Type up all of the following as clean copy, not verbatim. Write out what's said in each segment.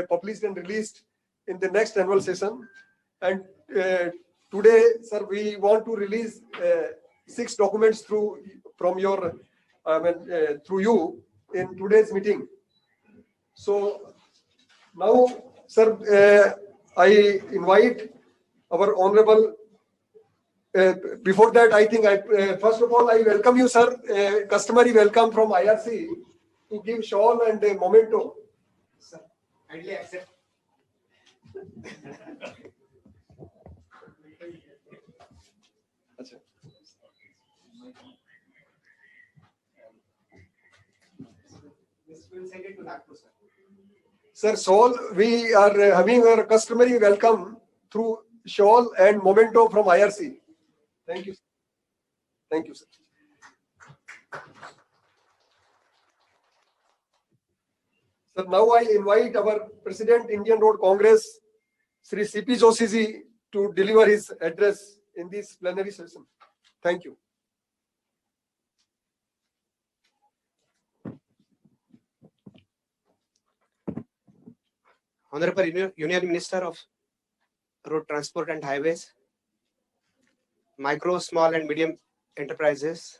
published and released in the next annual session. And today, sir, we want to release 6 documents through you in today's meeting. So now, sir, I invite our honorable. Before that, I think first of all I welcome you, sir. Customary welcome from IRC to give shawl and a memento. Sir, kindly accept. We'll send it to Nagpur, sir. Sir, shawl, we are having our customary welcome through shawl and memento from IRC. Thank you. Thank you, sir. Sir, now I invite our President, Indian Road Congress, Sri C.P. Joshi ji, to deliver his address in this plenary session. Thank you. Honorable Union Minister of Road Transport and Highways, Micro, Small and Medium Enterprises,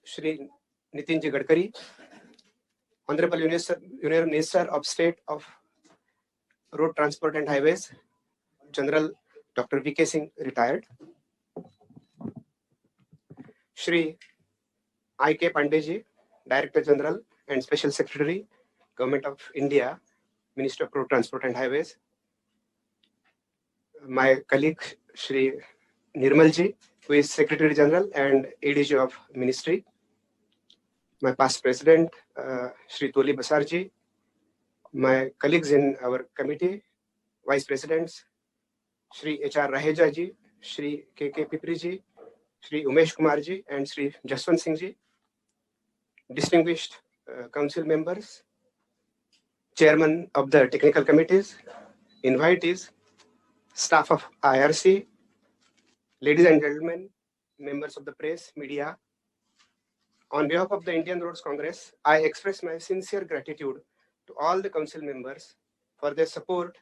Shri Nitin Ji Gadkari, Honorable Union Minister of State of Road Transport and Highways, General Dr. V.K. Singh, retired, Shri I.K. Pandey Ji, Director General and Special Secretary, Government of India, Minister of Road Transport and Highways, my colleague Shri Nirmal Ji, who is Secretary General and ADG of Ministry, my past President Shri Toli Basar Ji, my colleagues in our committee, Vice Presidents Shri H.R. Raheja Ji, Shri K.K. Pipri Ji, Shri Umesh Kumar Ji, and Shri Jaswant Singh Ji, distinguished council members, Chairman of the technical committees, invitees, staff of IRC, ladies and gentlemen, members of the press, media. On behalf of the Indian Roads Congress, I express my sincere gratitude to all the council members for their support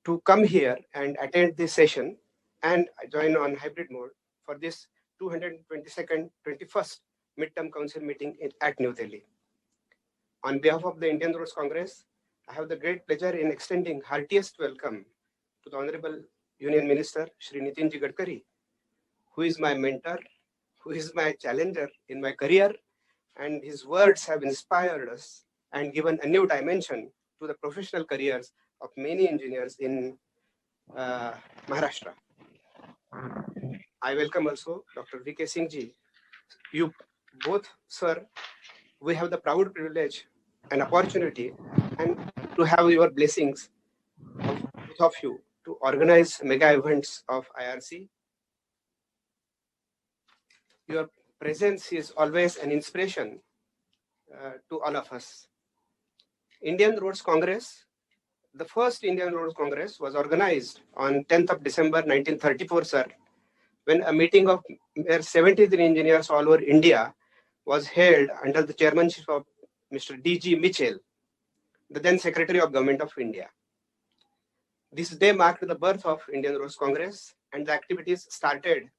to come here and attend this session and join on hybrid mode for this 21st midterm council meeting at New Delhi. On behalf of the Indian Roads Congress, I have the great pleasure in extending heartiest welcome to the Honorable Union Minister, Shri Nitin Ji Gadkari, who is my mentor, who is my challenger in my career, and his words have inspired us and given a new dimension to the professional careers of many engineers in Maharashtra. I welcome also Dr. V.K. Singh Ji. You both, sir, we have the proud privilege and opportunity and to have your blessings of both of you to organize mega events of IRC. Your presence is always an inspiration to all of us. Indian Roads Congress, the first Indian Roads Congress was organized on 10th of December 1934, sir, when a meeting of 73 engineers all over India was held under the chairmanship of Mr. D.G. Mitchell, the then Secretary of Government of India. This day marked the birth of Indian Roads Congress, and the activities started.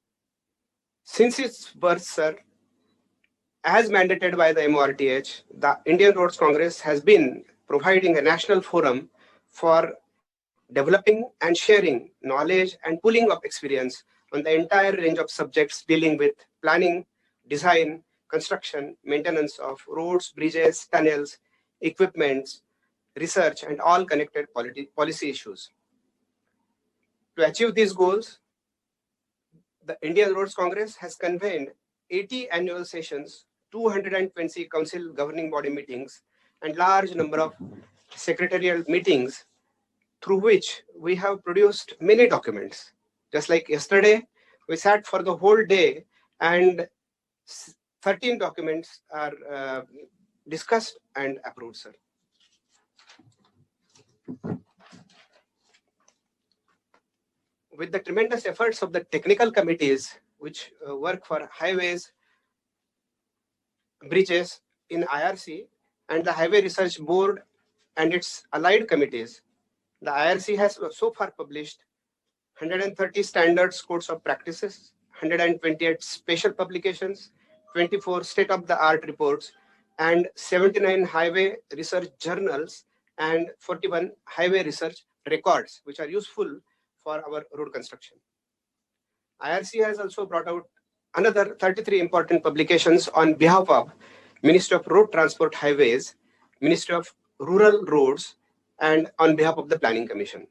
Since its birth, sir, as mandated by the MORTH, the Indian Roads Congress has been providing a national forum for developing and sharing knowledge and pooling of experience on the entire range of subjects dealing with planning, design, construction, maintenance of roads, bridges, tunnels, equipments, research, and all connected policy issues. To achieve these goals, the Indian Roads Congress has convened 80 annual sessions, 220 council governing body meetings, and large number of secretarial meetings through which we have produced many documents. Just like yesterday, we sat for the whole day and 13 documents are discussed and approved, sir. With the tremendous efforts of the technical committees which work for highways, bridges in IRC, and the Highway Research Board and its allied committees, the IRC has so far published 130 standards codes of practices, 128 special publications, 24 state-of-the-art reports, and 79 highway research journals and 41 highway research records, which are useful for our road construction. IRC has also brought out another 33 important publications on behalf of Ministry of Road Transport Highways, Ministry of Rural Roads, and on behalf of the Planning Commission.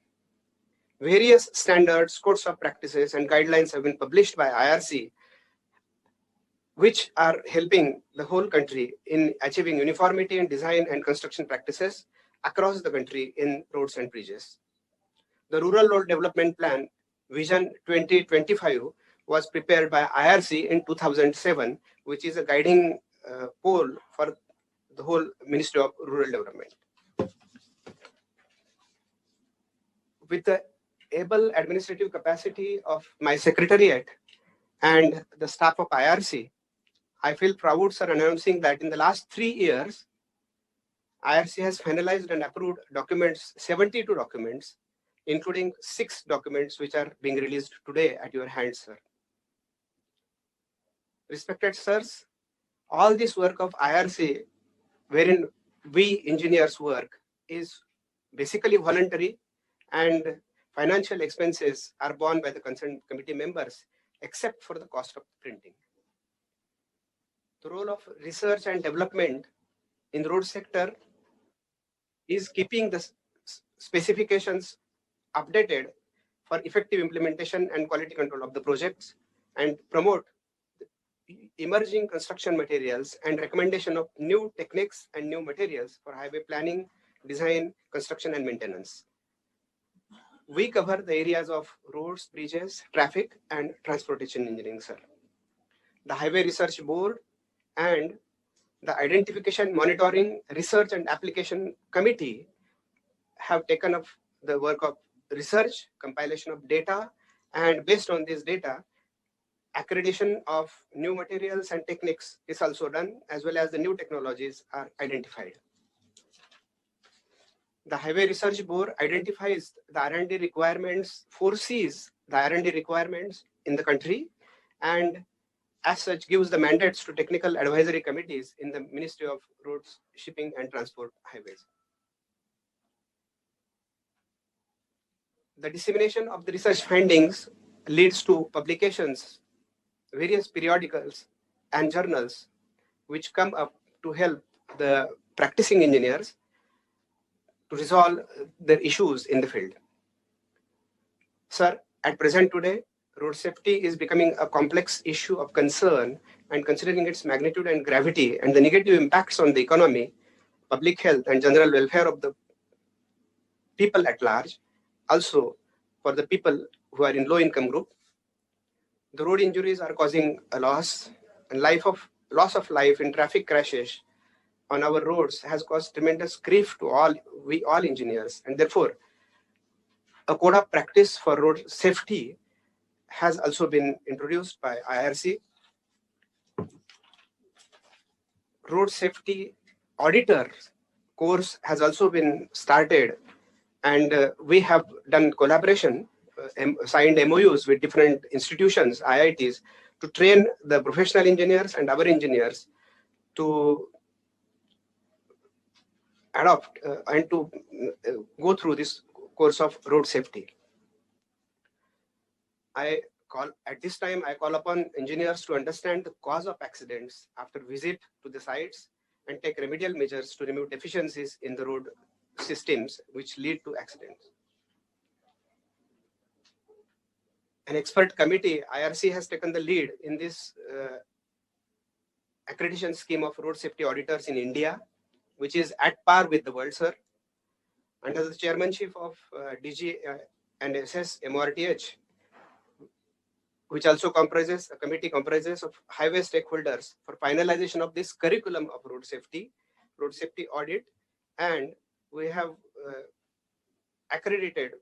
Various standards, codes of practices, and guidelines have been published by IRC, which are helping the whole country in achieving uniformity in design and construction practices across the country in roads and bridges. The Rural Road Development Plan Vision 2025 was prepared by IRC in 2007, which is a guiding pole for the whole Ministry of Rural Development. With the able administrative capacity of my secretariat and the staff of IRC, I feel proud, sir, announcing that in the last 3 years, IRC has finalized and approved documents, 72 documents, including 6 documents which are being released today at your hands, sir. Respected sirs, all this work of IRC, wherein we engineers work, is basically voluntary, and financial expenses are borne by the concerned committee members, except for the cost of printing. The role of research and development in the road sector is keeping the specifications updated for effective implementation and quality control of the projects, and promote emerging construction materials and recommendation of new techniques and new materials for highway planning, design, construction, and maintenance. We cover the areas of roads, bridges, traffic, and transportation engineering, sir. The Highway Research Board and the Identification, Monitoring, Research, and Application Committee have taken up the work of research, compilation of data, and based on this data, accreditation of new materials and techniques is also done, as well as the new technologies are identified. The Highway Research Board identifies the R&D requirements, foresees the R&D requirements in the country, and as such gives the mandates to technical advisory committees in the Ministry of Roads, Shipping and Transport Highways. The dissemination of the research findings leads to publications, various periodicals and journals, which come up to help the practicing engineers to resolve their issues in the field. Sir, at present today, road safety is becoming a complex issue of concern, and considering its magnitude and gravity and the negative impacts on the economy, public health, and general welfare of the people at large, also for the people who are in low income group, the road injuries are causing a loss, and loss of life in traffic crashes on our roads has caused tremendous grief to all engineers, and therefore a code of practice for road safety has also been introduced by IRC. Road safety auditor course has also been started, and we have done collaboration, signed MOUs with different institutions, IITs, to train the professional engineers and our engineers to adopt and to go through this course of road safety. At this time, I call upon engineers to understand the cause of accidents after visit to the sites and take remedial measures to remove deficiencies in the road systems which lead to accidents. An expert committee, IRC, has taken the lead in this accreditation scheme of road safety auditors in India, which is at par with the world, sir. Under the chairmanship of DG and SS MORTH, which also comprises of highway stakeholders for finalization of this curriculum of road safety audit, and we have accredited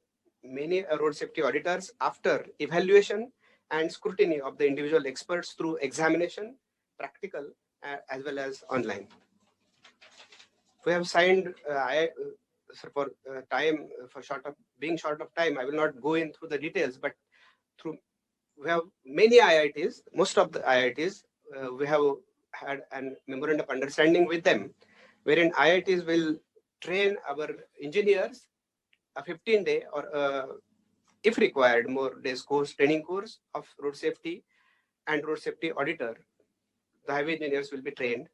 many road safety auditors after evaluation and scrutiny of the individual experts through examination, practical, as well as online. We have signed sir, for time, for being short of time, I will not go in through the details, but we have many IITs, most of the IITs, we have had a memorandum of understanding with them, wherein IITs will train our engineers a 15-day or if required, more days training course of road safety and road safety auditor. The highway engineers will be trained.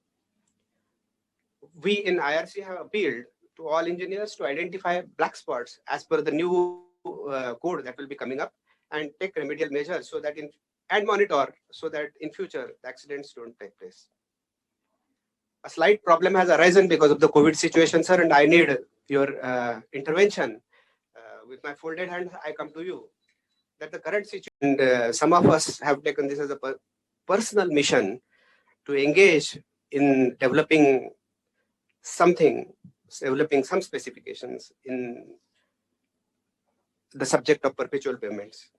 We in IRC have appealed to all engineers to identify black spots as per the new code that will be coming up and take remedial measures so that and monitor so that in future the accidents don't take place. A slight problem has arisen because of the COVID situation, sir, and I need your intervention. With my folded hands, I come to you that the current situation, and some of us have taken this as a personal mission to engage in developing some specifications in the subject of perpetual payments.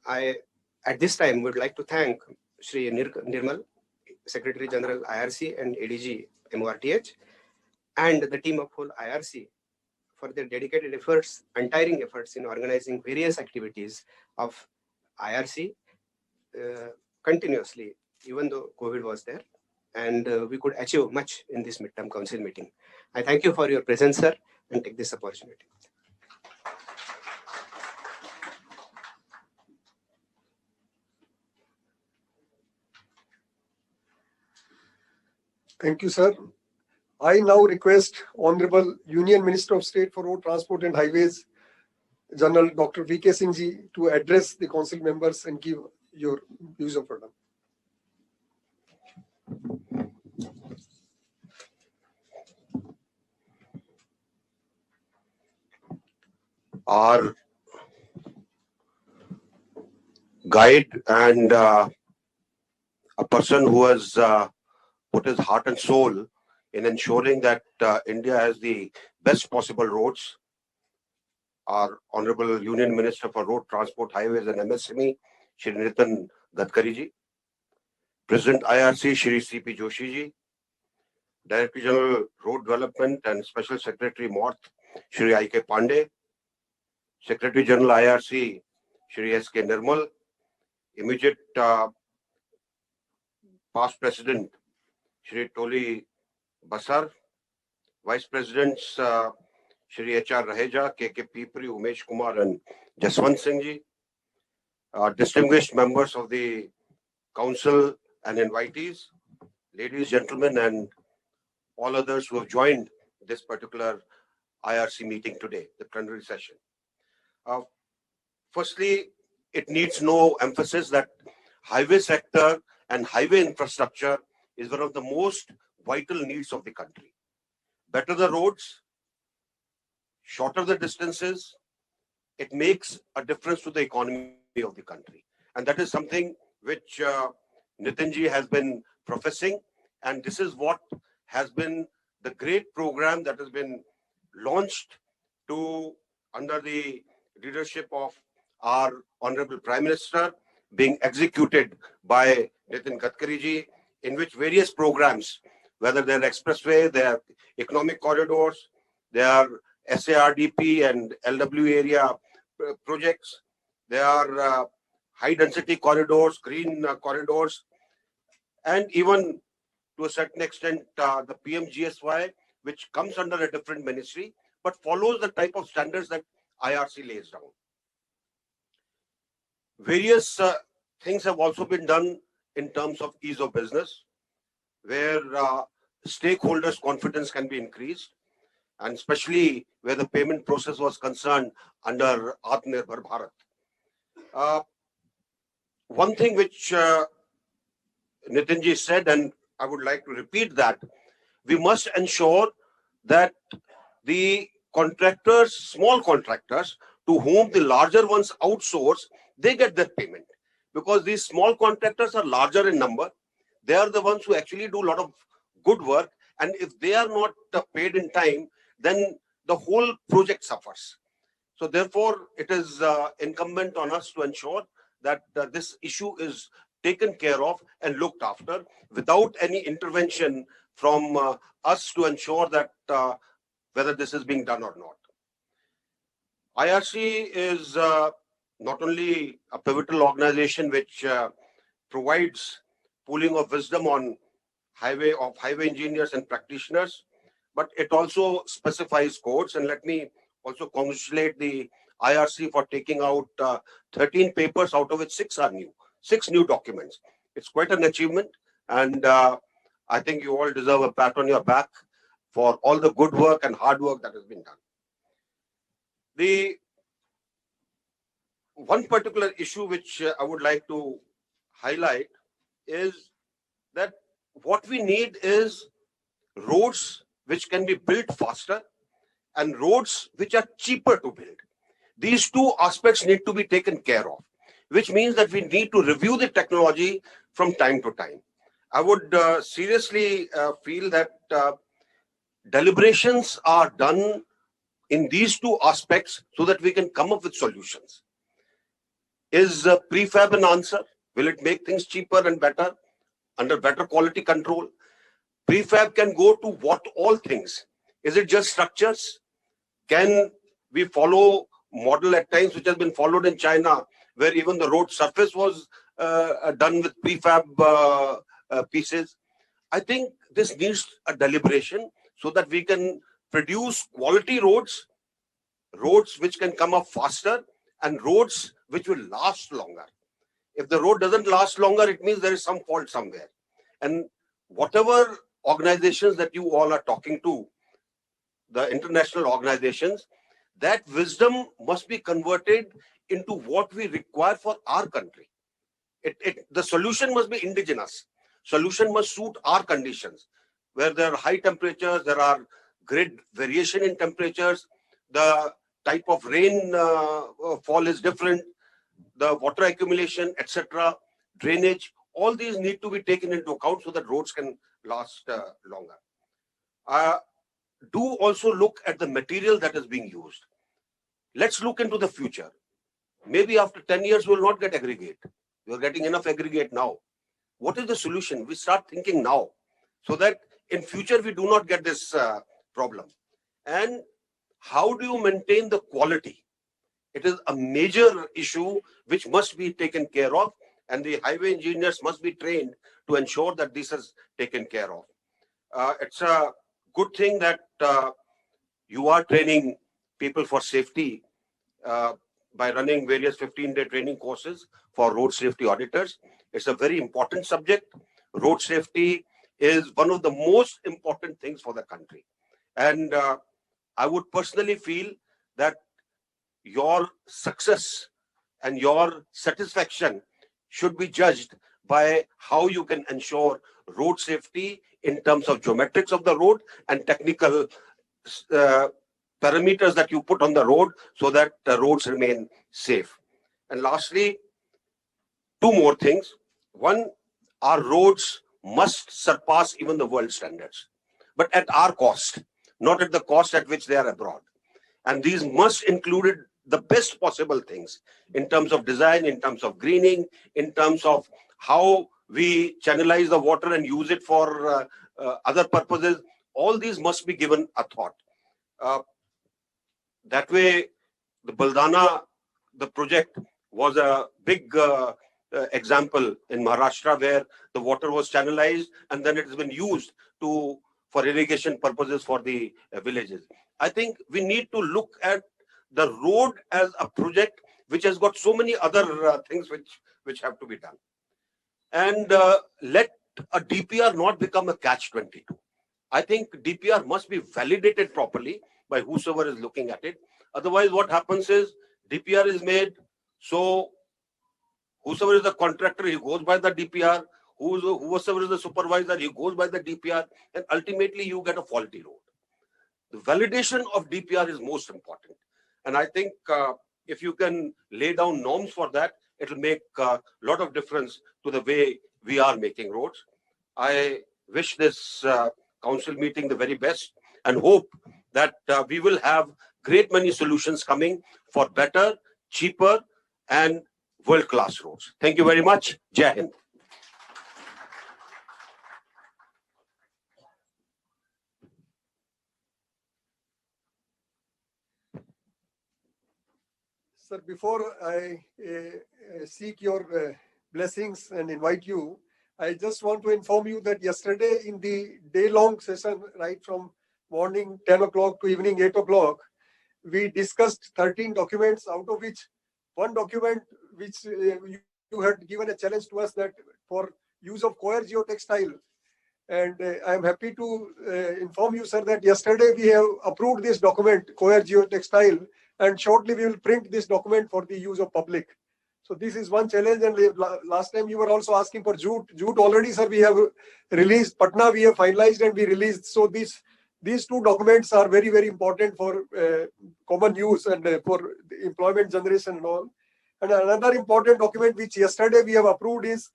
I, at this time, would like to thank Shri Nirmal, Secretary General IRC and ADG MORTH, and the team of whole IRC for their dedicated efforts, untiring efforts in organizing various activities of IRC continuously, even though COVID was there, and we could achieve much in this midterm council meeting. I thank you for your presence, sir, and take this opportunity. Thank you, sir. I now request Honorable Union Minister of State for Road Transport and Highways, General Dr. V.K. Singh ji, to address the council members and give your views of them. Our guide and a person who has put his heart and soul in ensuring that India has the best possible roads, our Honorable Union Minister for Road Transport, Highways and MSME, Shri Nitin Gadkari ji, President IRC, Shri C.P. Joshi ji, Director General Road Development and Special Secretary MORTH, Shri I.K. Pandey, Secretary General IRC, Shri S.K. Nirmal, immediate past President, Shri Toli Basar, Vice Presidents, Shri H.R. Raheja, K.K. Pipri, Umesh Kumar and Jaswant Singh ji, distinguished members of the Council and invitees, ladies, gentlemen, and all others who have joined this particular IRC meeting today, the plenary session. Firstly, it needs no emphasis that highway sector and highway infrastructure is one of the most vital needs of the country. Better the roads, shorter the distances, it makes a difference to the economy of the country. And that is something which Nitinji has been professing. And this is what has been the great program that has been launched under the leadership of our Honorable Prime Minister, being executed by Nitin Gadkari ji, in which various programs, whether they're expressway, they're economic corridors, they are SARDP and LW area projects, they are high density corridors, green corridors, and even to a certain extent the PMGSY, which comes under a different ministry, but follows the type of standards that IRC lays down. Various things have also been done in terms of ease of business, where stakeholders' confidence can be increased, and especially where the payment process was concerned under Atmanirbhar Bharat. One thing which Nitinji said, and I would like to repeat that, we must ensure that the contractors, small contractors, to whom the larger ones outsource, they get their payment. Because these small contractors are larger in number. They are the ones who actually do a lot of good work. And if they are not paid in time, then the whole project suffers. So therefore, it is incumbent on us to ensure that this issue is taken care of and looked after without any intervention from us, to ensure that whether this is being done or not. IRC is not only a pivotal organization which provides pooling of wisdom on highway engineers and practitioners, but it also specifies codes. And let me also congratulate the IRC for taking out 13 papers, out of which 6 are new, 6 new documents. It's quite an achievement, and I think you all deserve a pat on your back for all the good work and hard work that has been done. The one particular issue which I would like to highlight is that what we need is roads which can be built faster and roads which are cheaper to build. These two aspects need to be taken care of, which means that we need to review the technology from time to time. I would seriously feel that deliberations are done in these two aspects so that we can come up with solutions. Is prefab an answer? Will it make things cheaper and better, under better quality control? Prefab can go to what all things? Is it just structures? Can we follow model at times which has been followed in China, where even the road surface was done with prefab pieces? I think this needs a deliberation so that we can produce quality roads, roads which can come up faster, and roads which will last longer. If the road doesn't last longer, it means there is some fault somewhere. And whatever organizations that you all are talking to, the international organizations, that wisdom must be converted into what we require for our country. The solution must be indigenous. Solution must suit our conditions. Where there are high temperatures, there are great variation in temperatures, the type of rain fall is different, the water accumulation, etc., drainage, all these need to be taken into account so that roads can last longer. Do also look at the material that is being used. Let's look into the future. Maybe after 10 years, we will not get aggregate. We are getting enough aggregate now. What is the solution? We start thinking now so that in future we do not get this problem. And how do you maintain the quality? It is a major issue which must be taken care of, and the highway engineers must be trained to ensure that this is taken care of. It's a good thing that you are training people for safety by running various 15-day training courses for road safety auditors. It's a very important subject. Road safety is one of the most important things for the country. And I would personally feel that your success and your satisfaction should be judged by how you can ensure road safety in terms of geometrics of the road and technical parameters that you put on the road so that the roads remain safe. And lastly, 2 more things. One, our roads must surpass even the world standards, but at our cost, not at the cost at which they are abroad. And these must include the best possible things in terms of design, in terms of greening, in terms of how we channelize the water and use it for other purposes. All these must be given a thought. That way, the Baldana, the project was a big example in Maharashtra where the water was channelized and then it has been used for irrigation purposes for the villages. I think we need to look at the road as a project which has got so many other things which have to be done. And let a DPR not become a catch-22. I think DPR must be validated properly by whosoever is looking at it. Otherwise, what happens is DPR is made, so whosoever is the contractor, he goes by the DPR. Whosoever is the supervisor, he goes by the DPR, and ultimately you get a faulty road. The validation of DPR is most important. And I think if you can lay down norms for that, it will make a lot of difference to the way we are making roads. I wish this council meeting the very best and hope that we will have great many solutions coming for better, cheaper, and world-class roads. Thank you very much. Jai Hind. Sir, before I seek your blessings and invite you, I just want to inform you that yesterday in the day-long session, right from morning 10 o'clock to evening 8 o'clock, we discussed 13 documents, out of which one document which you had given a challenge to us that for use of coir geotextile. And I am happy to inform you, sir, that yesterday we have approved this document, coir geotextile, and shortly we will print this document for the use of public. So this is one challenge. And last time you were also asking for jute. Jute already, sir, we have released. Patna we have finalized and we released. So these two documents are very, very important for common use and for the employment generation and all. And another important document which yesterday we have approved is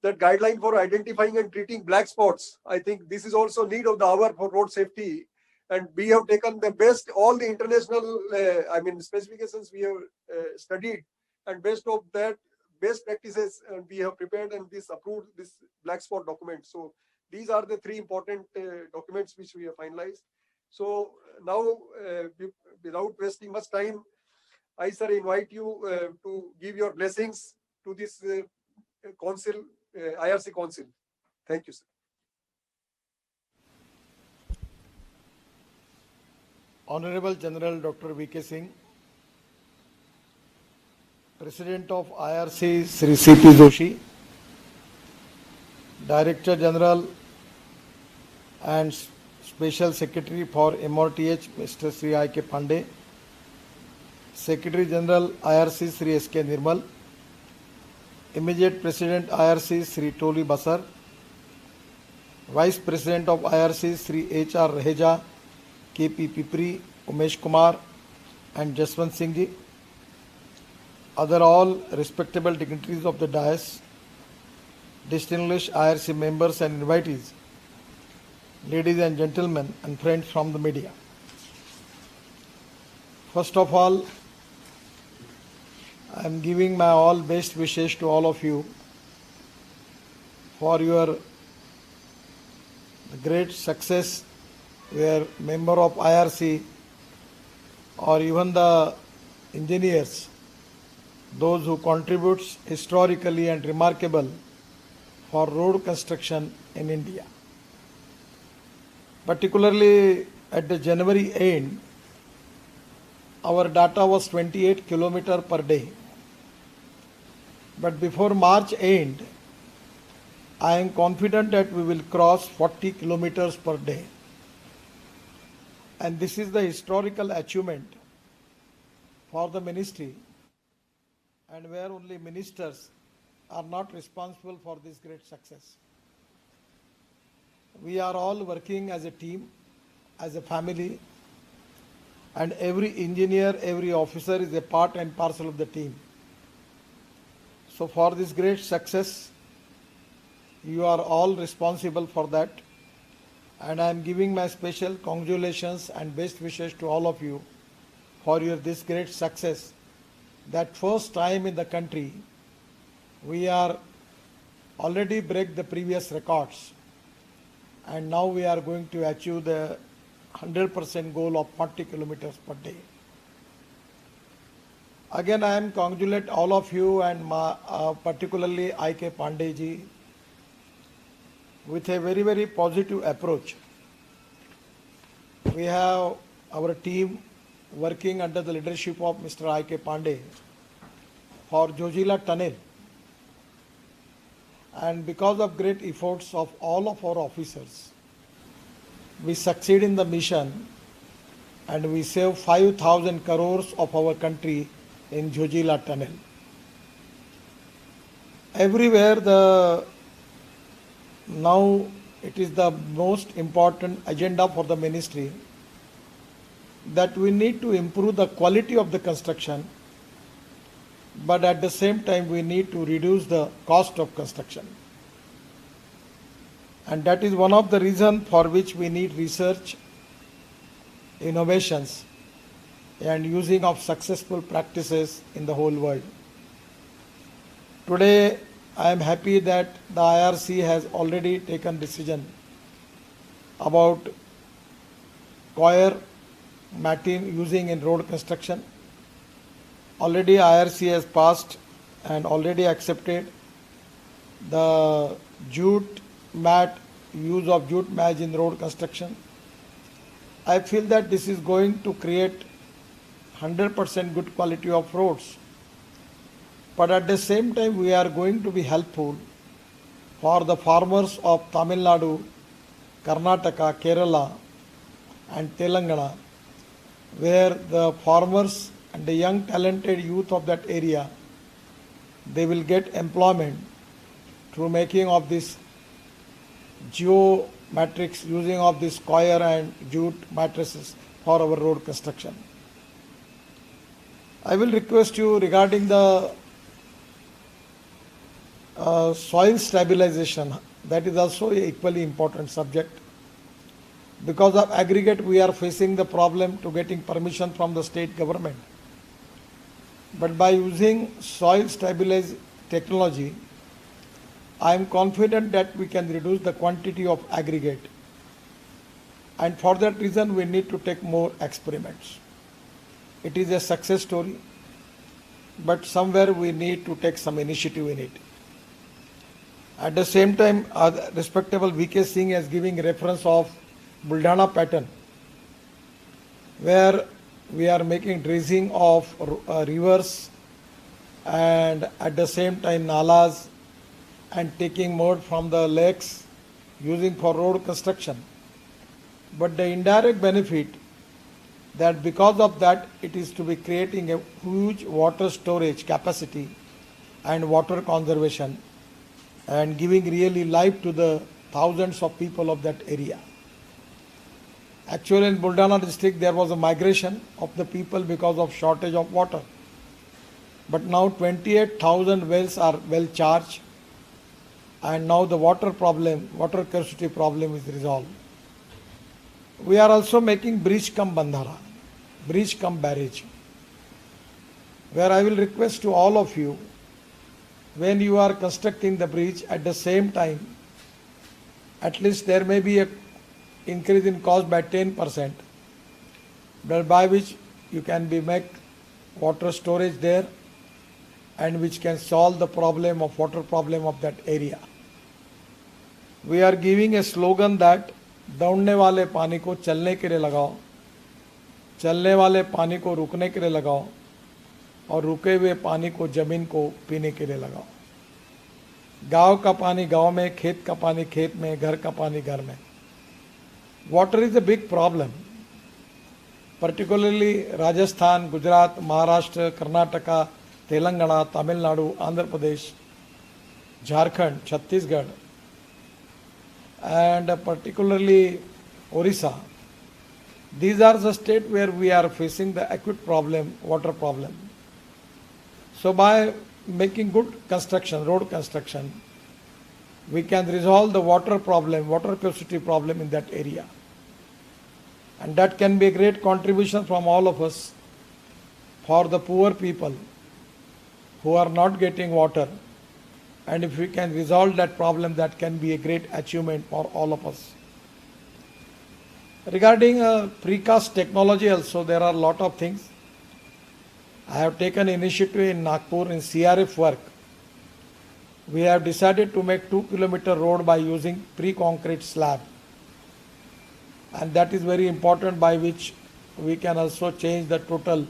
that guideline for identifying and treating black spots. I think this is also need of the hour for road safety. And we have taken the best, all the international, specifications we have studied, and based of that, best practices, and we have prepared and this approved this black spot document. So these are the three important documents which we have finalized. So now, without wasting much time, I, sir, invite you to give your blessings to this council, IRC council. Thank you, sir. Honorable General Dr. V.K. Singh, President of IRC Sri C.P. Joshi, Director General and Special Secretary for MRTH Mr. Sri I.K. Pandey, Secretary General IRC Sri S.K. Nirmal, Immediate President IRC Sri Toli Basar, Vice President of IRC Sri H.R. Raheja, K.P. Pipri, Umesh Kumar and Jaswant Singh ji, other all respectable dignitaries of the dais, distinguished IRC members and invitees, ladies and gentlemen and friends from the media. First of all, I am giving my all best wishes to all of you for your great success, where member of IRC or even the engineers, those who contributes historically and remarkable for road construction in India. Particularly at the January end, our data was 28 kilometers per day. But before March end, I am confident that we will cross 40 kilometers per day. And this is the historical achievement for the ministry, and where only ministers are not responsible for this great success. We are all working as a team, as a family, and every engineer, every officer is a part and parcel of the team. So for this great success, you are all responsible for that. And I am giving my special congratulations and best wishes to all of you for your this great success. That first time in the country, we are already break the previous records. And now we are going to achieve the 100% goal of 40 kilometers per day. Again, I am congratulate all of you and particularly I.K. Pandey ji with a very, very positive approach. We have our team working under the leadership of Mr. I.K. Pandey for Jojila Tunnel. And because of great efforts of all of our officers, we succeed in the mission and we save 5,000 crores of our country in Jojila Tunnel. Everywhere now it is the most important agenda for the ministry that we need to improve the quality of the construction, but at the same time we need to reduce the cost of construction. And that is one of the reasons for which we need research, innovations, and using of successful practices in the whole world. Today, I am happy that the IRC has already taken decision about coir matting using in road construction. already IRC has passed and already accepted the jute mat, use of jute mat in road construction. I feel that this is going to create 100% good quality of roads. But at the same time, we are going to be helpful for the farmers of Tamil Nadu, Karnataka, Kerala and Telangana, where the farmers and the young talented youth of that area, they will get employment through making of this geomatrix, using of this coir and jute mattresses for our road construction. I will request you regarding the soil stabilization. That is also an equally important subject. Because of aggregate, we are facing the problem to getting permission from the state government. But by using soil stabilized technology, I am confident that we can reduce the quantity of aggregate. And for that reason, we need to take more experiments. It is a success story, but somewhere we need to take some initiative in it. At the same time, respectable VK Singh is giving reference of Buldana pattern, where we are making dredging of rivers and at the same time nalas and taking mud from the lakes using for road construction. But the indirect benefit that because of that it is to be creating a huge water storage capacity and water conservation and giving really life to the thousands of people of that area. Actually in Buldana district there was a migration of the people because of shortage of water. But now 28,000 wells are well charged and now the water scarcity problem is resolved. We are also making bridge cum bandhara, bridge cum barrage, where I will request to all of you, when you are constructing the bridge at the same time, at least there may be a increase in cost by 10%, but by which you can make water storage there and which can solve the problem of water problem of that area. We are giving a slogan that दौड़ने वाले पानी को चलने के लिए लगाओ, चलने वाले पानी को रुकने के लिए लगाओ और रुके हुए पानी को जमीन को पीने के लिए लगाओ। गांव का पानी गांव में, खेत का पानी खेत में, घर का पानी घर में. Water is a big problem, particularly Rajasthan, Gujarat, Maharashtra, Karnataka, Telangana, Tamil Nadu, Andhra Pradesh, Jharkhand, Chhattisgarh, and particularly Orissa. These are the states where we are facing the acute problem, water problem. So by making good construction, road construction, we can resolve the water problem, water scarcity problem in that area. And that can be a great contribution from all of us for the poor people who are not getting water. And if we can resolve that problem, that can be a great achievement for all of us. Regarding precast technology also, there are a lot of things. I have taken initiative in Nagpur in CRF work. We have decided to make 2-kilometer road by using pre-concrete slab. And that is very important, by which we can also change the total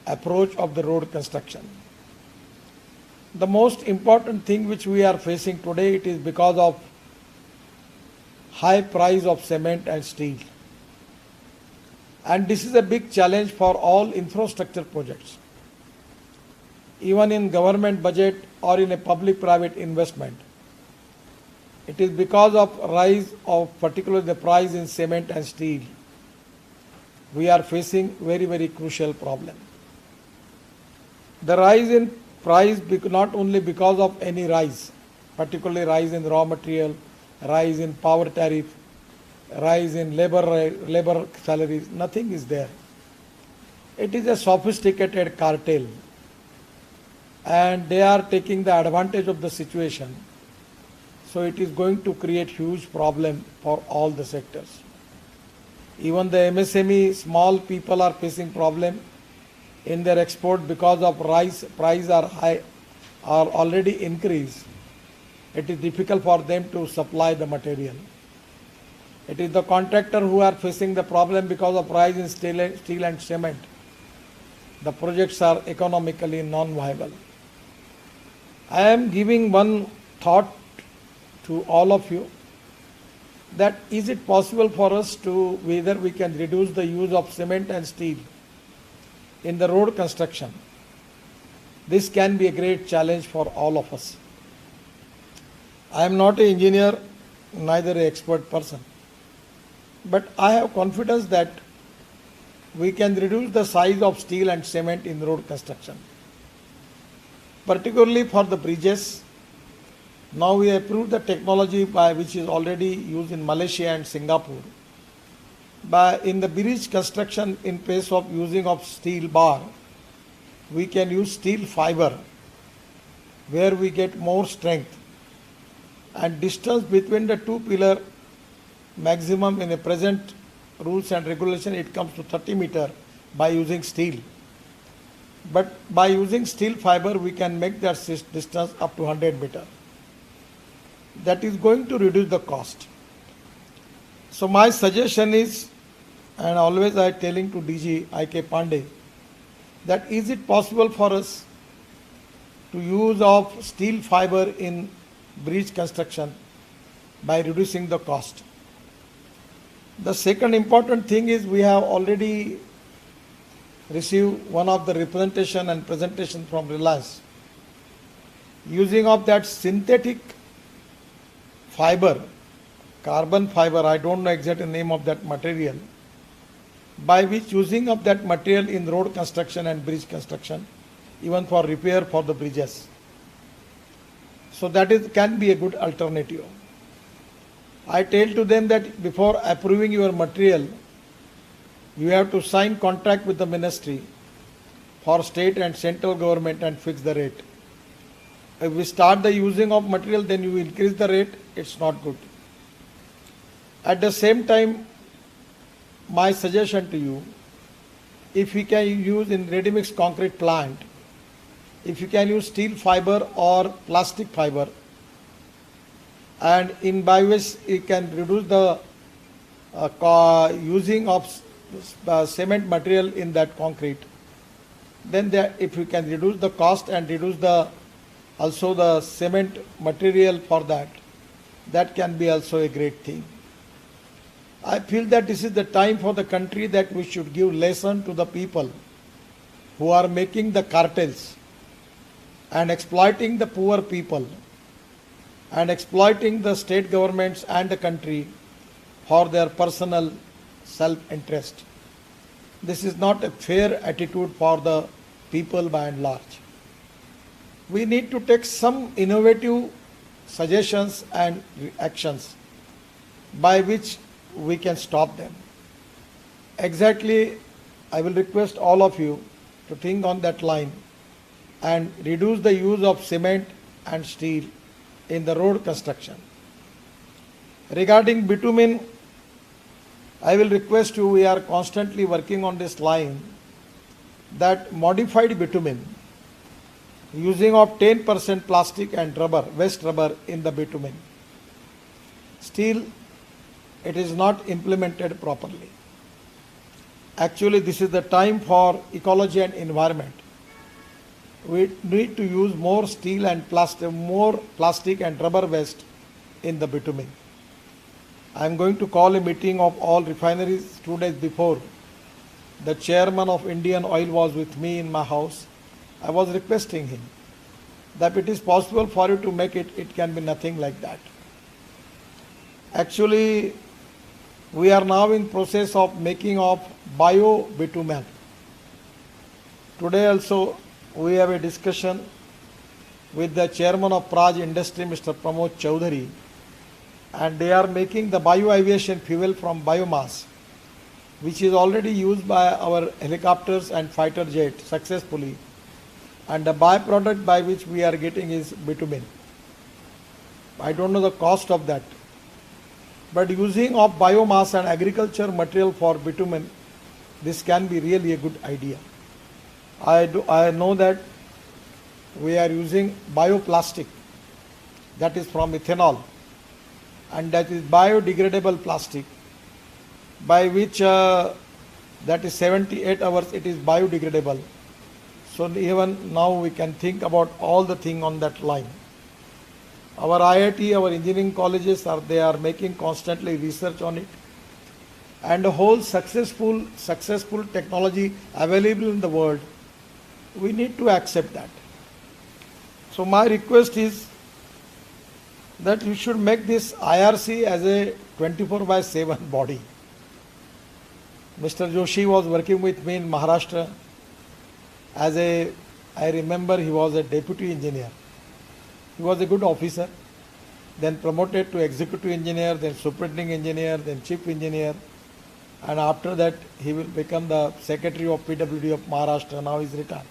approach of the road construction. The most important thing which we are facing today, it is because of high price of cement and steel. And this is a big challenge for all infrastructure projects. Even in government budget or in a public-private investment, it is because of rise of particularly the price in cement and steel, we are facing very, very crucial problem. The rise in price not only because of any rise, particularly rise in raw material, rise in power tariff, rise in labor salaries, nothing is there. It is a sophisticated cartel and they are taking the advantage of the situation. So it is going to create huge problem for all the sectors. Even the MSME, small people are facing problem. in their export because of price are high, are already increased, it is difficult for them to supply the material. It is the contractor who are facing the problem because of rise in steel and cement. The projects are economically non-viable. I am giving one thought to all of you, that is it possible for us to, whether we can reduce the use of cement and steel in the road construction. This can be a great challenge for all of us. I am not an engineer, neither an expert person, but I have confidence that we can reduce the size of steel and cement in road construction, particularly for the bridges. Now we approved the technology which is already used in Malaysia and Singapore. In the bridge construction, in place of using of steel bar, we can use steel fiber, where we get more strength, and distance between the two pillar maximum in the present rules and regulation, it comes to 30 meter by using steel. But by using steel fiber, we can make that distance up to 100 meter. That is going to reduce the cost. So my suggestion is, and always I telling to DG I.K. Pandey, that is it possible for us to use of steel fiber in bridge construction by reducing the cost. The second important thing is, we have already received one of the representation and presentation from Reliance. Using of that synthetic fiber, carbon fiber, I don't know exact name of that material, by which using of that material in road construction and bridge construction, even for repair for the bridges. So that can be a good alternative. I tell to them that before approving your material, you have to sign contract with the ministry for state and central government and fix the rate. If we start the using of material, then you increase the rate, it's not good. At the same time, my suggestion to you, if we can use in ready-mix concrete plant, if you can use steel fiber or plastic fiber, and in by which you can reduce the using of cement material in that concrete, then if you can reduce the cost and reduce the also the cement material for that, that can be also a great thing. I feel that this is the time for the country that we should give lesson to the people who are making the cartels and exploiting the poor people and exploiting the state governments and the country for their personal self-interest. This is not a fair attitude for the people by and large. We need to take some innovative suggestions and actions by which we can stop them. Exactly, I will request all of you to think on that line and reduce the use of cement and steel in the road construction. Regarding bitumen, I will request you, we are constantly working on this line, that modified bitumen, using of 10% plastic and rubber, waste rubber in the bitumen. Still, it is not implemented properly. Actually, this is the time for ecology and environment. We need to use more steel and plastic and rubber waste in the bitumen. I am going to call a meeting of all refineries 2 days before. The chairman of Indian Oil was with me in my house. I was requesting him that it is possible for you to make it, it can be nothing like that. Actually, we are now in process of making of bio bitumen. Today also we have a discussion with the chairman of Praj Industry, Mr. Pramod Chaudhary, and they are making the bio-aviation fuel from biomass, which is already used by our helicopters and fighter jets successfully, and the byproduct by which we are getting is bitumen. I don't know the cost of that, but using of biomass and agriculture material for bitumen, this can be really a good idea. I know that we are using bioplastic, that is from ethanol, and that is biodegradable plastic, by which that is 78 hours it is biodegradable. So even now we can think about all the thing on that line. Our IIT, our engineering colleges they are making constantly research on it, and the whole successful technology available in the world, we need to accept that. So my request is that you should make this IRC as a 24/7 body. Mr. Joshi was working with me in Maharashtra I remember he was a deputy engineer. He was a good officer, then promoted to executive engineer, then superintending engineer, then chief engineer, and after that he will become the secretary of PWD of Maharashtra. Now he is retired.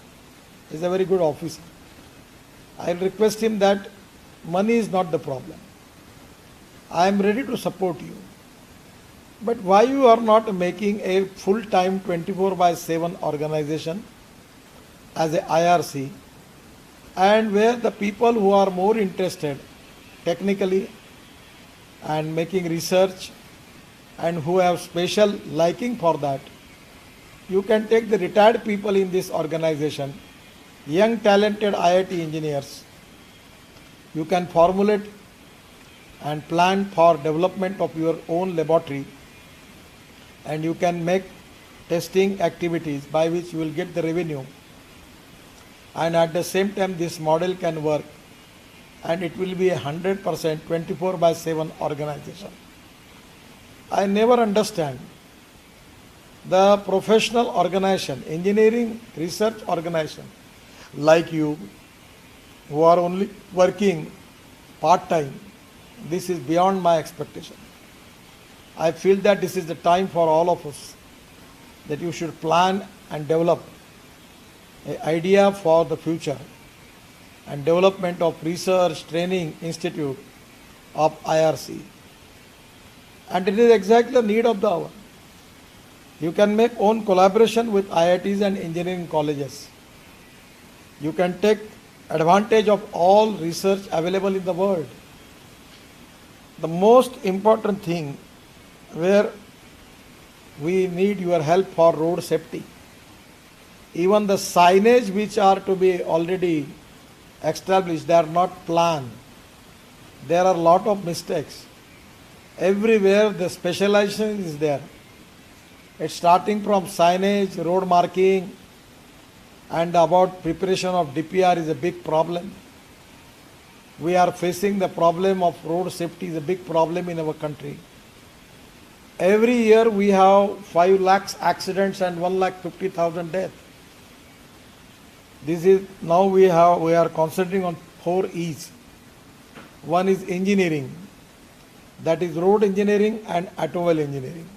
He is a very good officer. I will request him that money is not the problem. I am ready to support you. But why you are not making a full-time 24/7 organization as a IRC, and where the people who are more interested technically and making research and who have special liking for that, you can take the retired people in this organization, young talented IIT engineers. You can formulate and plan for development of your own laboratory, and you can make testing activities by which you will get the revenue, and at the same time this model can work, and it will be a 100% 24/7 organization. I never understand the professional organization, engineering research organization like you, who are only working part-time. This is beyond my expectation. I feel that this is the time for all of us, that you should plan and develop an idea for the future and development of research training institute of IRC. And it is exactly the need of the hour. You can make own collaboration with IITs and engineering colleges. You can take advantage of all research available in the world. The most important thing where we need your help for road safety. Even the signage which are to be already established, they are not planned. There are a lot of mistakes. Everywhere the specialization is there. It's starting from signage, road marking, and about preparation of DPR is a big problem. We are facing the problem of road safety is a big problem in our country. Every year we have 5 lakhs accidents and 1,50,000 deaths. This is now we are concentrating on 4 E's. One is engineering, that is road engineering and automobile engineering,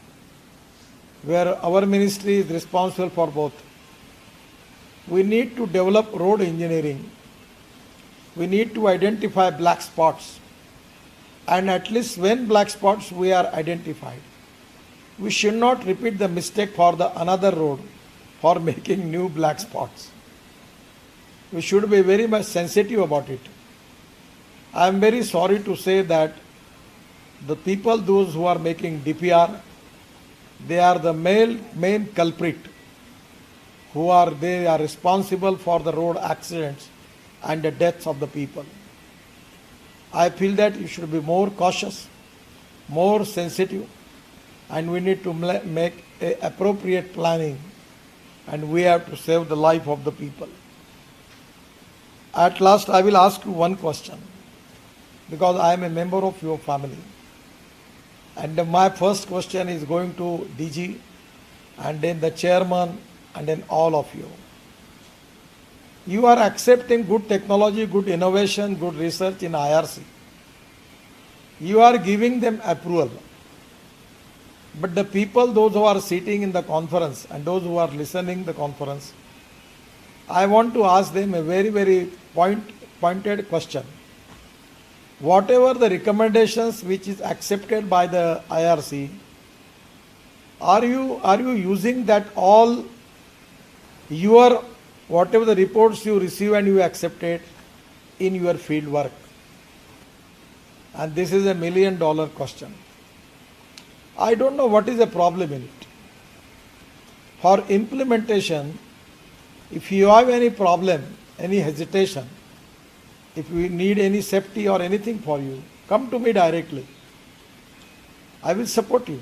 where our ministry is responsible for both. We need to develop road engineering. We need to identify black spots, and at least when black spots we are identified, we should not repeat the mistake for the another road for making new black spots. We should be very much sensitive about it. I am very sorry to say that the people, those who are making DPR, they are the main culprit, they are responsible for the road accidents and the deaths of the people. I feel that you should be more cautious, more sensitive, and we need to make appropriate planning, and we have to save the life of the people. At last, I will ask you one question, because I am a member of your family. And my first question is going to DG, and then the chairman, and then all of you. You are accepting good technology, good innovation, good research in IRC. You are giving them approval. But the people, those who are sitting in the conference and those who are listening the conference, I want to ask them a very, very pointed question. Whatever the recommendations which is accepted by the IRC, are you using that all your whatever the reports you receive and you accept it in your field work. And this is $1 million question. I don't know what is the problem in it. For implementation, if you have any problem, any hesitation, if we need any safety or anything for you, come to me directly. I will support you.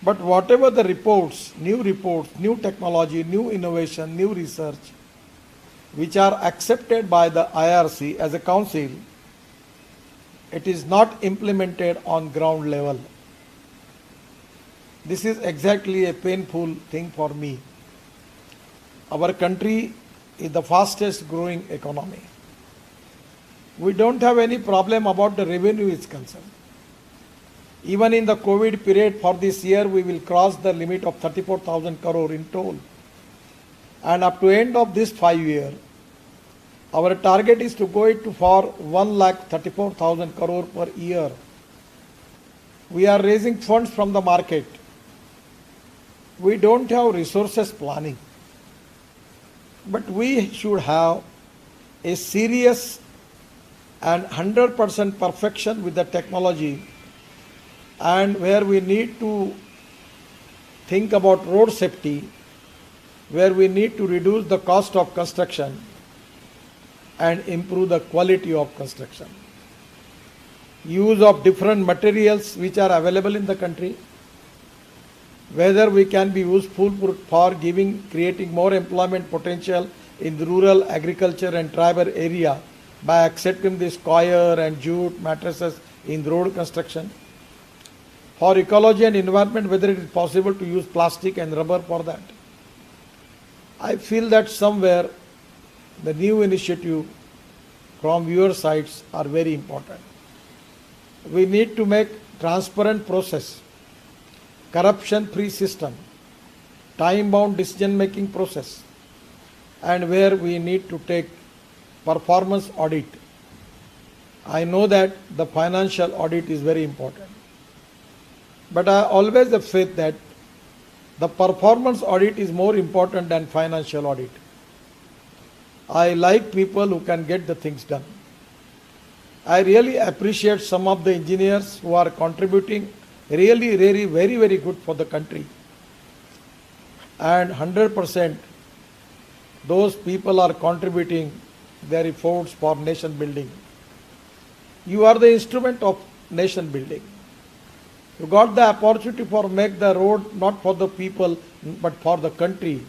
But whatever the reports, new technology, new innovation, new research, which are accepted by the IRC as a council, it is not implemented on ground level. This is exactly a painful thing for me. Our country is the fastest growing economy. We don't have any problem about the revenue is concerned. Even in the COVID period for this year, we will cross the limit of 34,000 crore in toll. And up to end of this 5 year, our target is to go it to for 1,34,000 crore per year. We are raising funds from the market. We don't have resources planning. But we should have a serious and 100% perfection with the technology, and where we need to think about road safety, where we need to reduce the cost of construction and improve the quality of construction. Use of different materials which are available in the country, whether we can be useful for creating more employment potential in the rural agriculture and tribal area by accepting this coir and jute mattresses in road construction. For ecology and environment, whether it is possible to use plastic and rubber for that. I feel that somewhere the new initiative from your sides are very important. We need to make transparent process, corruption-free system, time-bound decision-making process, and where we need to take performance audit. I know that the financial audit is very important. But I always have faith that the performance audit is more important than financial audit. I like people who can get the things done. I really appreciate some of the engineers who are contributing really, very, very good for the country. And 100% those people are contributing their efforts for nation building. You are the instrument of nation building. You got the opportunity for make the road not for the people but for the country.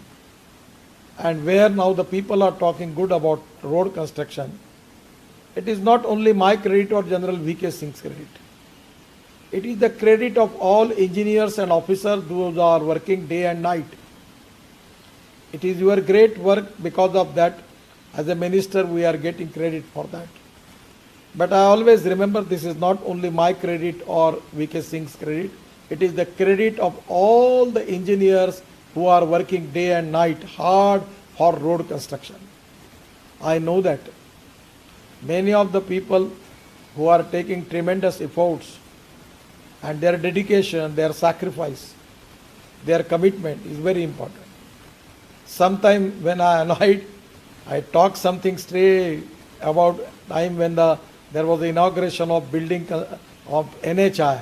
And where now the people are talking good about road construction, it is not only my credit or General V.K. Singh's credit. It is the credit of all engineers and officers who are working day and night. It is your great work. Because of that, as a minister, we are getting credit for that. But I always remember this is not only my credit or V.K. Singh's credit. It is the credit of all the engineers who are working day and night hard for road construction. I know that many of the people who are taking tremendous efforts, and their dedication, their sacrifice, their commitment is very important. Sometimes when I am annoyed, I talk something straight about time when there was the inauguration of building of NHI.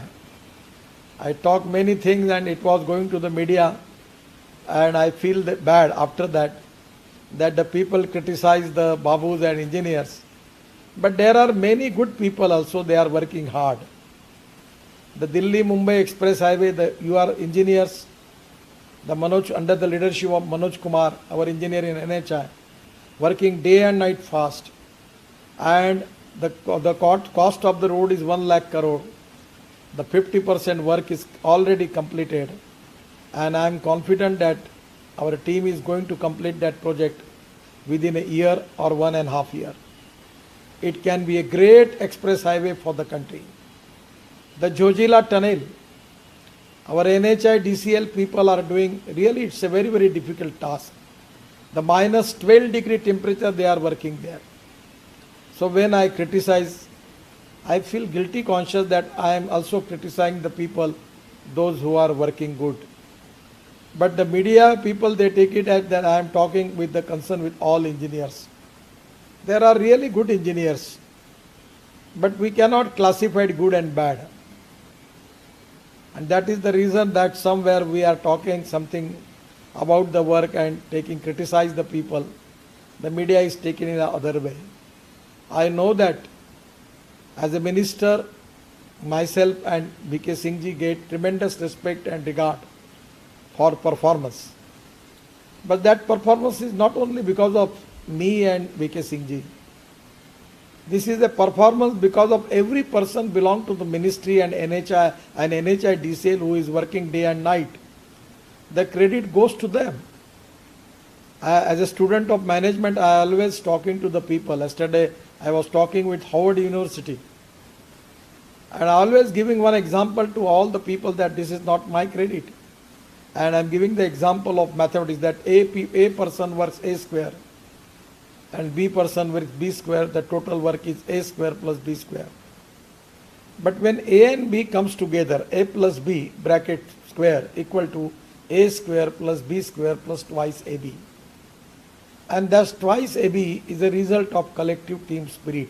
I talk many things and it was going to the media, and I feel that bad after that the people criticize the babus and engineers. But there are many good people also, they are working hard. The Delhi-Mumbai Express Highway, you are engineers, under the leadership of Manoj Kumar, our engineer in NHI, working day and night fast. And the cost of the road is 1 lakh crore. The 50% work is already completed. And I am confident that our team is going to complete that project within a year or 1.5 years. It can be a great express highway for the country. The Jojila Tunnel, our NHI DCL people are doing, really it's a very, very difficult task. The minus 12 degree temperature they are working there. So when I criticize, I feel guilty conscious that I am also criticizing the people, those who are working good. But the media people, they take it as that I am talking with the concern with all engineers. There are really good engineers, but we cannot classify it good and bad. And that is the reason that somewhere we are talking something about the work and criticize the people. The media is taken in the other way. I know that as a minister, myself and VK Singh ji get tremendous respect and regard for performance. But that performance is not only because of me and VK Singh ji. This is a performance because of every person belong to the ministry and NHI and NHIDCL who is working day and night. The credit goes to them. As a student of management, I always talking to the people. Yesterday, I was talking with Howard University. And I always giving one example to all the people that this is not my credit. And I'm giving the example of mathematics that A person works A square and B person works B square. The total work is A square plus B square. But when A and B comes together, A plus B bracket square equal to A square plus B square plus twice AB. And thus twice AB is a result of collective team spirit.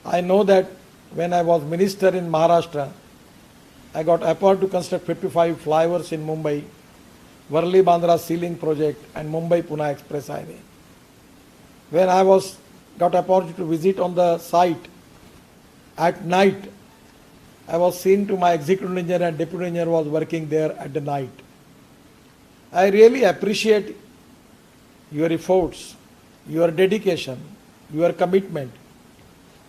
I know that when I was minister in Maharashtra, I got appointed to construct 55 flyovers in Mumbai, Worli Bandra ceiling project and Mumbai Pune Express Highway. When I got appointed to visit on the site at night, I was seen to my executive engineer and deputy engineer was working there at the night. I really appreciate your efforts, your dedication, your commitment.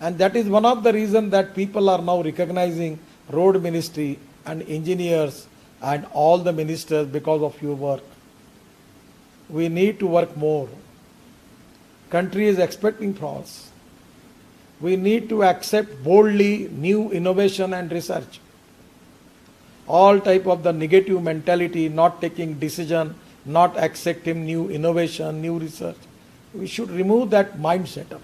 And that is one of the reasons that people are now recognizing road ministry and engineers and all the ministers because of your work. We need to work more. Country is expecting from us. We need to accept boldly new innovation and research. All type of the negative mentality, not taking decision, not accepting new innovation, new research. We should remove that mindset.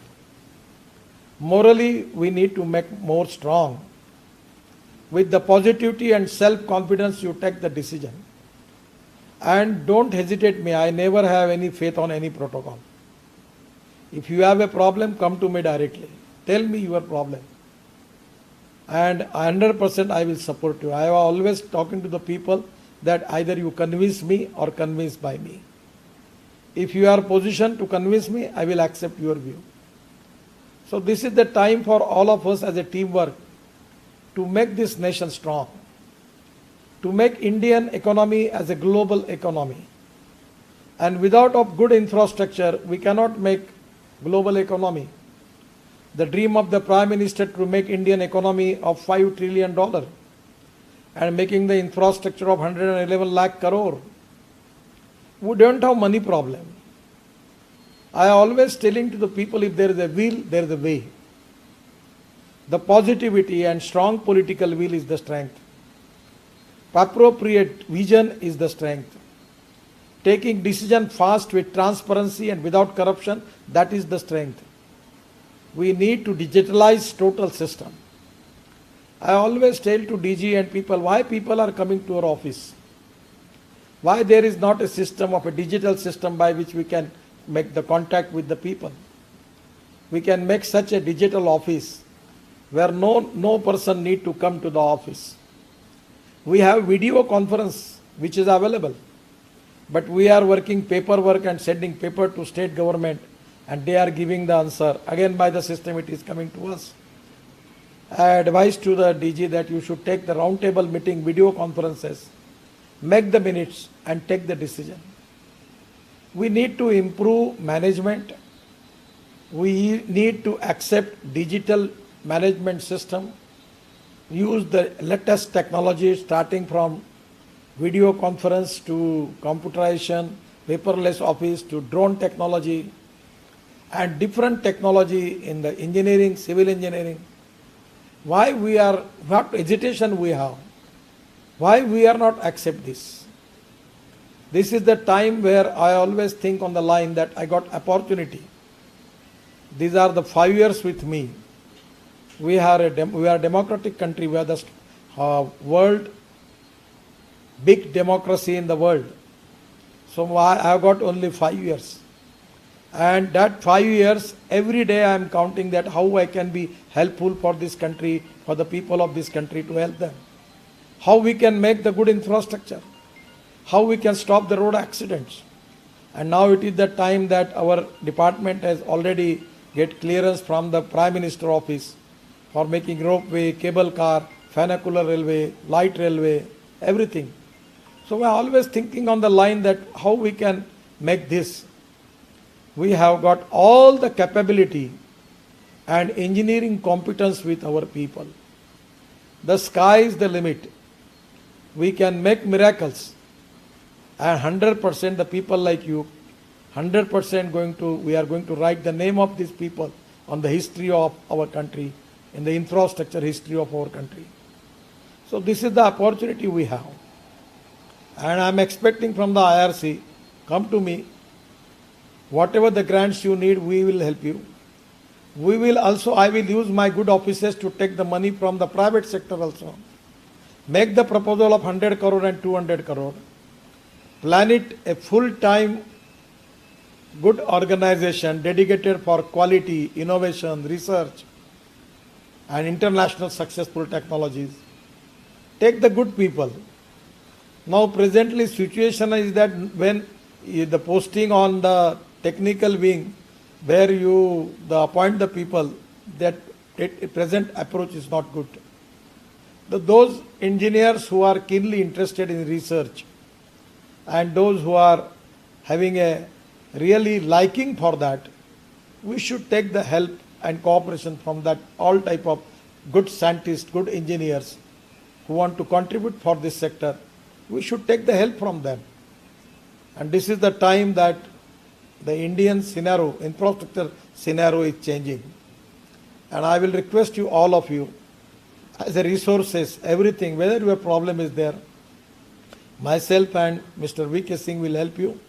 Morally, we need to make more strong. With the positivity and self-confidence, you take the decision. And don't hesitate me. I never have any faith on any protocol. If you have a problem, come to me directly. Tell me your problem. And 100% I will support you. I am always talking to the people that either you convince me or convinced by me. If you are positioned to convince me, I will accept your view. So this is the time for all of us as a teamwork to make this nation strong, to make Indian economy as a global economy. And without of good infrastructure, we cannot make global economy. The dream of the Prime Minister to make Indian economy of $5 trillion and making the infrastructure of 111 lakh crore. We don't have money problem. I always telling to the people, if there is a will, there is a way. The positivity and strong political will is the strength. Appropriate vision is the strength. Taking decision fast with transparency and without corruption, that is the strength. We need to digitalize total system. I always tell to DG and people, why people are coming to our office? Why there is not a system of a digital system by which we can make the contact with the people? We can make such a digital office where no person need to come to the office. We have video conference which is available, but we are working paperwork and sending paper to state government and they are giving the answer. Again by the system it is coming to us. I advise to the DG that you should take the roundtable meeting video conferences, make the minutes and take the decision. We need to improve management. We need to accept digital management system, use the latest technology starting from video conference to computerization, paperless office to drone technology and different technology in the engineering, civil engineering. Why we are, what hesitation we have? Why we are not accept this? This is the time where I always think on the line that I got opportunity. These are the 5 years with me. We are a democratic country. We are the world big democracy in the world. So I have got only 5 years. And that 5 years, every day I am counting that how I can be helpful for this country, for the people of this country, to help them. How we can make the good infrastructure, how we can stop the road accidents. And now it is the time that our department has already get clearance from the Prime Minister office for making ropeway, cable car, funicular railway, light railway, everything. So we are always thinking on the line that how we can make this. We have got all the capability and engineering competence with our people. The sky is the limit. We can make miracles. And 100% the people like you, 100% we are going to write the name of these people on the history of our country, in the infrastructure history of our country. So this is the opportunity we have. And I am expecting from the IRC, come to me, whatever the grants you need, we will help you. I will use my good offices to take the money from the private sector also. Make the proposal of 100 crore and 200 crore. Plan it a full-time good organization dedicated for quality, innovation, research, and international successful technologies. Take the good people. Now presently situation is that when the posting on the technical wing, where you appoint the people, that present approach is not good. Those engineers who are keenly interested in research and those who are having a really liking for that, we should take the help and cooperation from that all type of good scientists, good engineers who want to contribute for this sector. We should take the help from them. And this is the time that the Indian scenario, infrastructure scenario is changing. And I will request you, all of you, as a resources, everything, whether your problem is there, myself and Mr. V.K. Singh will help you.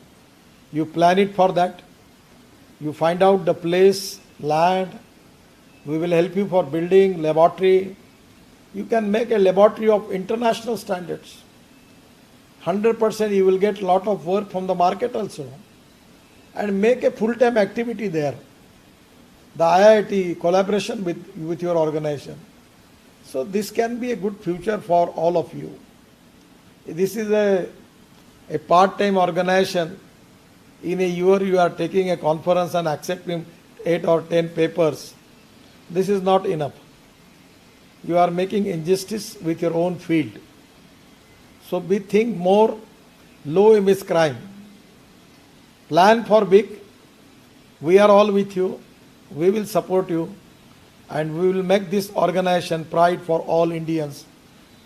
You plan it for that. You find out the place, land. We will help you for building, laboratory. You can make a laboratory of international standards. 100% you will get a lot of work from the market also. And make a full-time activity there. The IIT collaboration with your organization. So this can be a good future for all of you. This is a part-time organization. In a year you are taking a conference and accepting 8 or 10 papers. This is not enough. You are making injustice with your own field. So we think more low image crime. Plan for big. We are all with you. We will support you. And we will make this organization pride for all Indians.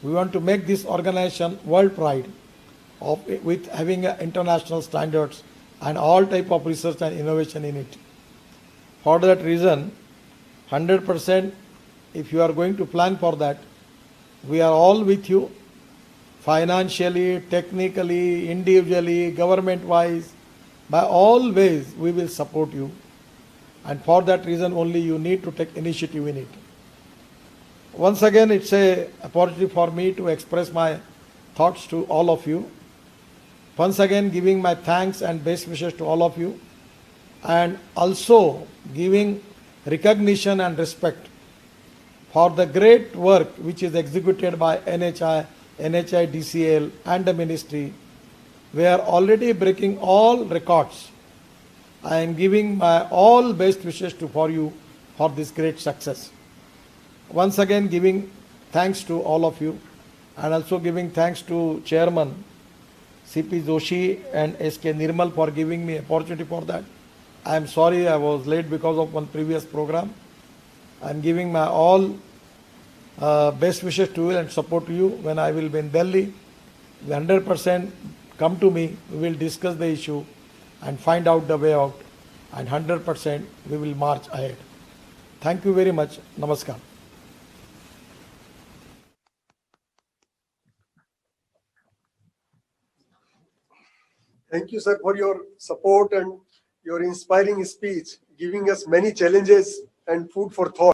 We want to make this organization world pride with having international standards and all type of research and innovation in it. For that reason, 100% if you are going to plan for that, we are all with you, financially, technically, individually, government-wise, by all ways we will support you. And for that reason only you need to take initiative in it. Once again, it's an opportunity for me to express my thoughts to all of you. Once again, giving my thanks and best wishes to all of you, and also giving recognition and respect for the great work which is executed by NHI, DCL and the ministry. We are already breaking all records. I am giving my all best wishes for you for this great success. Once again, giving thanks to all of you, and also giving thanks to Chairman C.P. Joshi and S.K. Nirmal for giving me opportunity for that. I am sorry I was late because of one previous program. I am giving my all best wishes to you and support to you when I will be in Delhi. 100% come to me, we will discuss the issue and find out the way out, and 100% we will march ahead. Thank you very much. Namaskar. Thank you, sir, for your support and your inspiring speech, giving us many challenges and food for thought.